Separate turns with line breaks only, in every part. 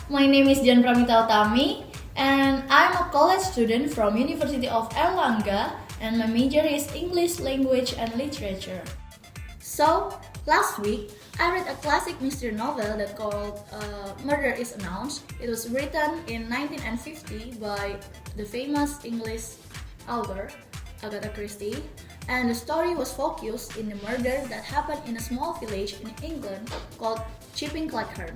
My name is Jane Marple and I'm a college student from University of Erlangga and my major is English Language and Literature. So, last week I read a classic mystery novel that called Murder is Announced. It was written in 1950 by the famous English author Agatha Christie, and the story was focused in the murder that happened in a small village in England called Chipping Clackhern.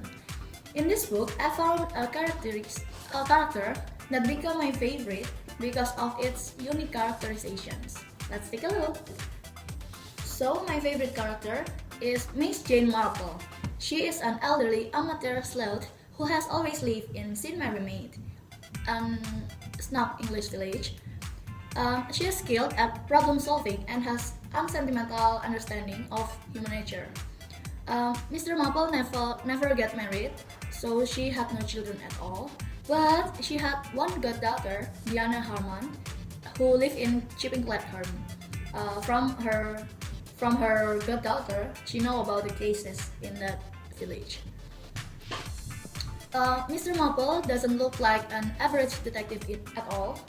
In this book, I found a character that became my favorite because of its unique characterizations. Let's take a look. So, my favorite character is Miss Jane Marple. She is an elderly amateur sleuth who has always lived in St. Mary Maid, a snug English village. She is skilled at problem solving and has unsentimental understanding of human nature. Mr. Marple never got married, so she had no children at all. But she had one goddaughter, Diana Harman, who lived in Chipping Clackhern. From her goddaughter, she know about the cases in that village. Mr. Marple doesn't look like an average detective at all.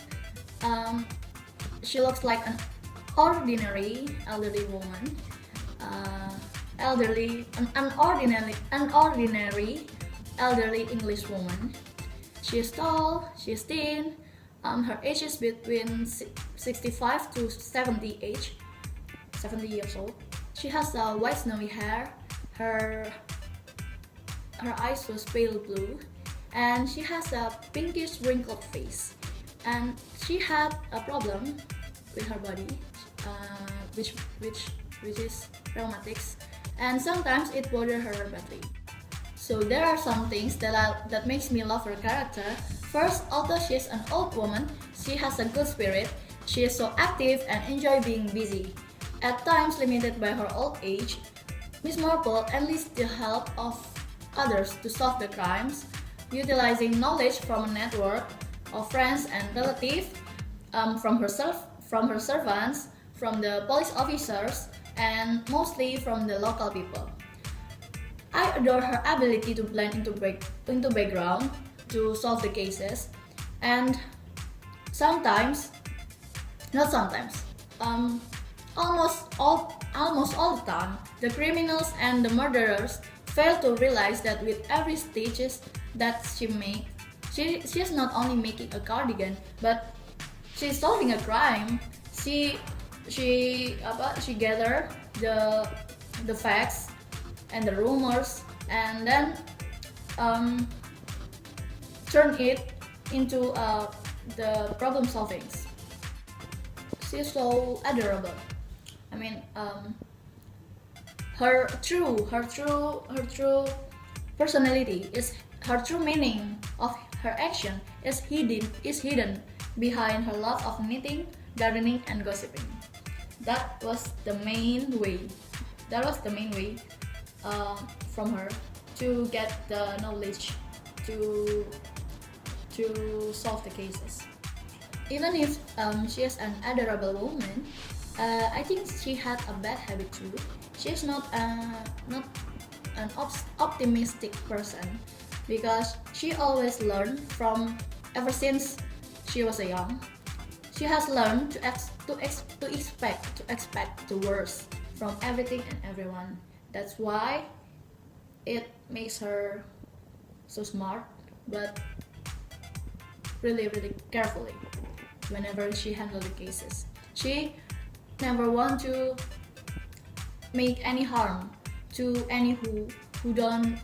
She looks like an ordinary elderly woman. An ordinary elderly English woman. She is tall, she is thin, her age is between 65 to 70 years old. She has white snowy hair, her eyes was pale blue, and she has a pinkish wrinkled face. And she had a problem with her body, which is rheumatics, and sometimes it bothered her badly. So there are some things that makes me love her character. First, although she is an old woman, she has a good spirit. She is so active and enjoy being busy. At times limited by her old age, Miss Marple enlists the help of others to solve the crimes, utilizing knowledge from a network of friends and relatives, from her servants, from the police officers, and mostly from the local people. I adore her ability to blend into background to solve the cases, and almost all the time, the criminals and the murderers fail to realize that with every stitches that she makes, she is not only making a cardigan, but she's solving a crime. She gather the facts and the rumors, and then turn it into the problem solvings. She's so adorable. I mean, her true personality is her true meaning of her action is hidden behind her love of knitting, gardening, and gossiping. That was the main way. From her to get the knowledge to solve the cases. Even if she is an adorable woman, I think she had a bad habit too. She is not an optimistic person because she always learned from ever since she was a young. She has learned to expect the worst from everything and everyone. That's why it makes her so smart, but really carefully whenever she handles the cases. She never want to make any harm to any who don't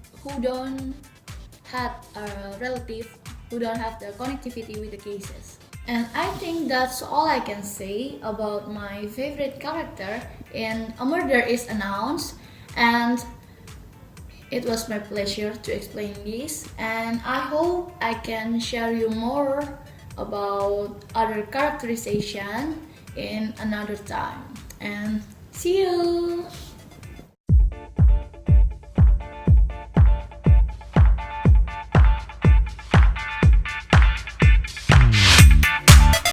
have a relative who don't have the connectivity with the cases. And I think that's all I can say about my favorite character in A Murder is Announced, and it was my pleasure to explain this, and I hope I can share you more about other characterization in another time. And see you!